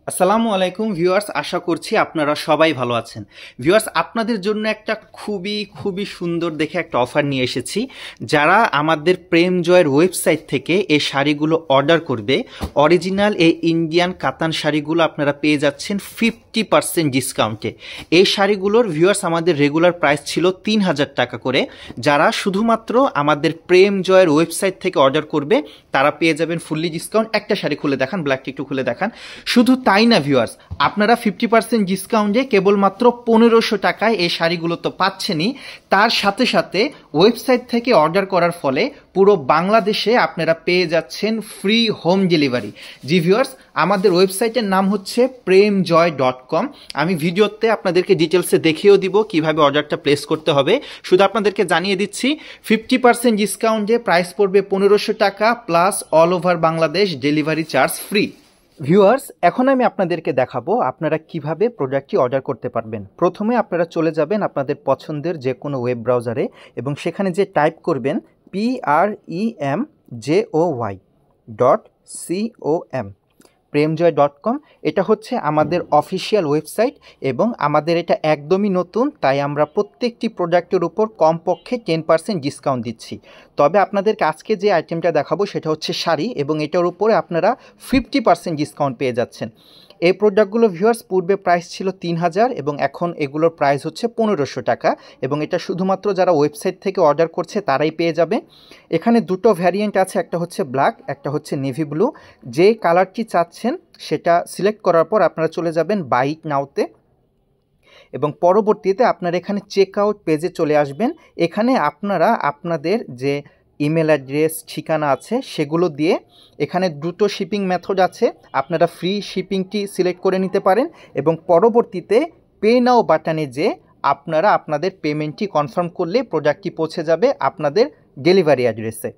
আসসালামু আলাইকুম ভিউয়ার্স, আশা করছি আপনারা সবাই ভালো আছেন। ভিউয়ার্স, আপনাদের জন্য একটা খুবই সুন্দর দেখে একটা অফার নিয়ে এসেছি। যারা আমাদের প্রেম জয়ের ওয়েবসাইট থেকে এই শাড়িগুলো অর্ডার করবে, অরিজিনাল এই ইন্ডিয়ান কাতান শাড়িগুলো আপনারা পেয়ে যাচ্ছেন 50% ডিসকাউন্টে। এই শাড়িগুলোর ভিউয়ার্স আমাদের রেগুলার প্রাইস ছিল 3000 টাকা করে। যারা শুধুমাত্র আমাদের প্রেম জয়ের ওয়েবসাইট থেকে অর্ডার করবে তারা পেয়ে যাবেন ফুললি ডিসকাউন্ট। একটা শাড়ি খুলে দেখান, ব্ল্যাকটা একটু খুলে দেখান। শুধু তাই না ভিউয়ার্স, আপনারা 50% ডিসকাউন্টে কেবলমাত্র 1500 টাকায় এই শাড়িগুলো তো পাচ্ছেনই, তার সাথে সাথে ওয়েবসাইট থেকে অর্ডার করার ফলে পুরো বাংলাদেশে আপনারা পেয়ে যাচ্ছেন ফ্রি হোম ডেলিভারি। জি ভিউয়ার্স, আমাদের ওয়েবসাইটের নাম হচ্ছে premjoy.com। আমি ভিডিওতে আপনাদেরকে ডিটেলসে দেখিয়েও দিব কিভাবে অর্ডারটা প্লেস করতে হবে। শুধু আপনাদেরকে জানিয়ে দিচ্ছি 50% ডিসকাউন্টে প্রাইস পড়বে 1500 টাকা plus all over Bangladesh delivery charge free. Viewers, এখন আমি আপনাদেরকে দেখাবো আপনারা কিভাবে প্রোডাক্টটি অর্ডার করতে পারবেন। প্রথমে আপনারা চলে যাবেন আপনাদের পছন্দের যে কোনো ওয়েব ব্রাউজারে এবং সেখানে যে টাইপ করবেন premjoy.com, premjoy.com। এটা হচ্ছে আমাদের অফিসিয়াল ওয়েবসাইট এবং আমাদের এটা একদমই নতুন, তাই আমরা প্রত্যেকটি প্রোডাক্টের উপর কমপক্ষে 10% ডিসকাউন্ট দিচ্ছি। তবে আপনাদেরকে আজকে যে আইটেমটা দেখাবো সেটা হচ্ছে শাড়ি এবং এটার উপরে আপনারা 50% ডিসকাউন্ট পেয়ে যাচ্ছেন। এই প্রোডাক্টগুলো ভিউয়ার্স পূর্বে প্রাইস ছিল 3000 এবং এখন এগুলোর প্রাইস হচ্ছে 1500 টাকা এবং এটা শুধুমাত্র যারা ওয়েবসাইট থেকে অর্ডার করছে তারাই পেয়ে যাবে। এখানে দুটো ভ্যারিয়েন্ট আছে, একটা হচ্ছে ব্ল্যাক, একটা হচ্ছে নেভি ব্লু। যে কালারটি চাচ্ছেন সেটা সিলেক্ট করার পর আপনারা চলে যাবেন বাই ইট নাওতে এবং পরবর্তীতে আপনারা এখানে চেক আউট পেজে চলে আসবেন। এখানে আপনারা আপনাদের যে ইমেল অ্যাড্রেস ঠিকানা আছে সেগুলো দিয়ে, এখানে দুটো শিপিং মেথড আছে, আপনারা ফ্রি শিপিংটি সিলেক্ট করে নিতে পারেন এবং পরবর্তীতে পে নাও বাটনে যে আপনারা আপনাদের পেমেন্টটি কনফার্ম করলে প্রোডাক্টটি পৌঁছে যাবে আপনাদের ডেলিভারি অ্যাড্রেসে।